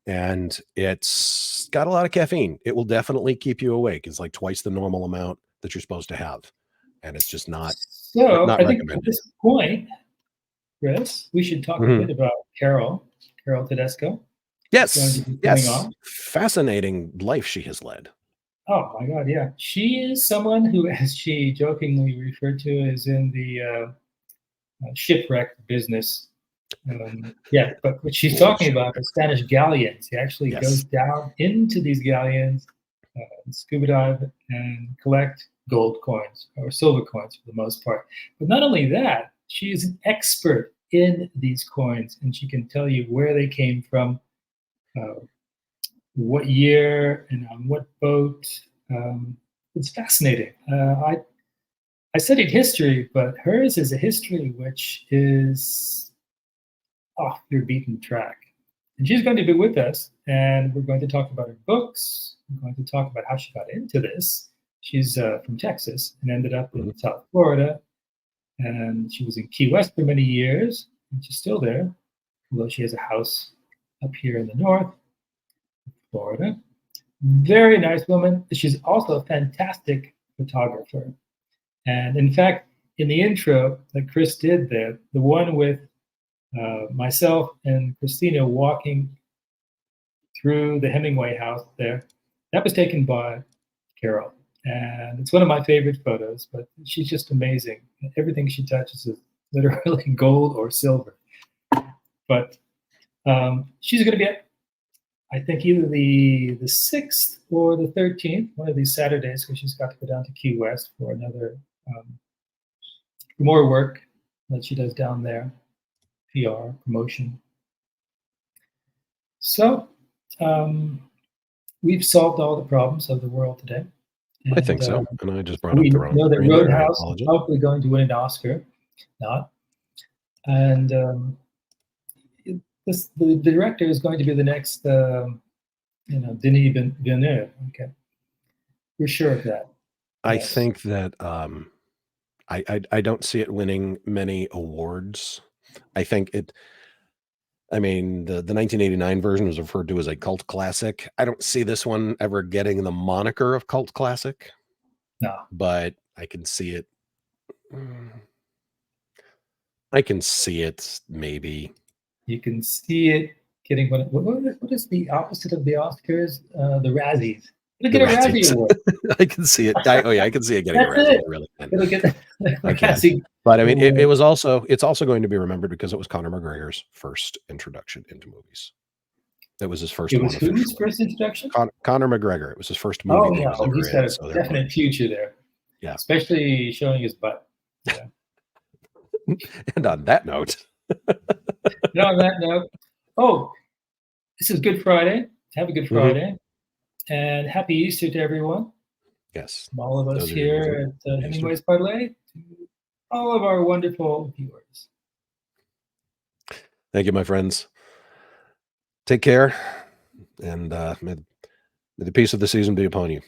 and it's got a lot of caffeine. It will definitely keep you awake. It's like twice the normal amount that you're supposed to have, and it's just So not I think at recommended. this point, Chris, we should talk a Mhm. bit about Carol Tedesco. Is going to Yes, be coming yes. on. Fascinating life she has led. Oh my God, yeah. She is someone who, as she jokingly referred to, is in the shipwreck business. Yeah, but what she's Old talking ship. about is Spanish galleons. He actually goes Yes. down into these galleons, scuba dive, and collect gold coins or silver coins for the most part. But not only that, she is an expert in these coins, and she can tell you where they came from, uh, what year, and on what boat. It's fascinating. I studied history, but hers is a history which is off your beaten track. And she's going to be with us, and we're going to talk about her books. We're going to talk about how she got into this. She's from Texas and ended up in Mhm. South Florida, and she was in Key West for many years, and she's still there, although she has a house up here in the north, Florida. Very nice woman. She's also a fantastic photographer. And in fact, in the intro that Chris did there, the one with myself and Christina walking through the Hemingway house there, that was taken by Carol. And it's one of my favorite photos, but she's just amazing. Everything she touches is literally gold or silver. But she's going to be at, I think, either the 6th or the 13th, one of these Saturdays, because she's got to go down to Key West for another more work that she does down there, PR, promotion. So we've solved all the problems of the world today. I And think so. And I just brought up we the wrong know that screen there. I Roadhouse is apologize. probably going to win an Oscar, not. And the director is going to be the next, Denis Villeneuve. Okay, we're sure of that. I Yes. think that I don't see it winning many awards. I think I mean, the 1989 version was referred to as a cult classic. I don't see this one ever getting the moniker of cult classic, No, but I can see it. I can see it maybe. you can see it getting what is the opposite of the Oscars? The Razzies. It'll The get a Razzie Razzies. Award. I can see it. Oh yeah, I can see it getting a That's Razzie. it. I really can. It'll get the I can. Razzie But I mean, Award. it's also going to be remembered because it was Conor McGregor's first introduction into movies. It was his first It one was whose officially. first introduction? Conor McGregor. It was his first movie Oh that he yeah, was ever he's in. got a So therefore, definite future there. yeah. Especially showing his butt. Yeah. And on that note, And on that note, oh, this is Good Friday. Have a good Friday, and happy Easter to everyone. yes, From all of us those of you here at Easter. Hemingway's Parlay to all of our wonderful viewers. Thank you, my friends. Take care, and may the peace of the season be upon you.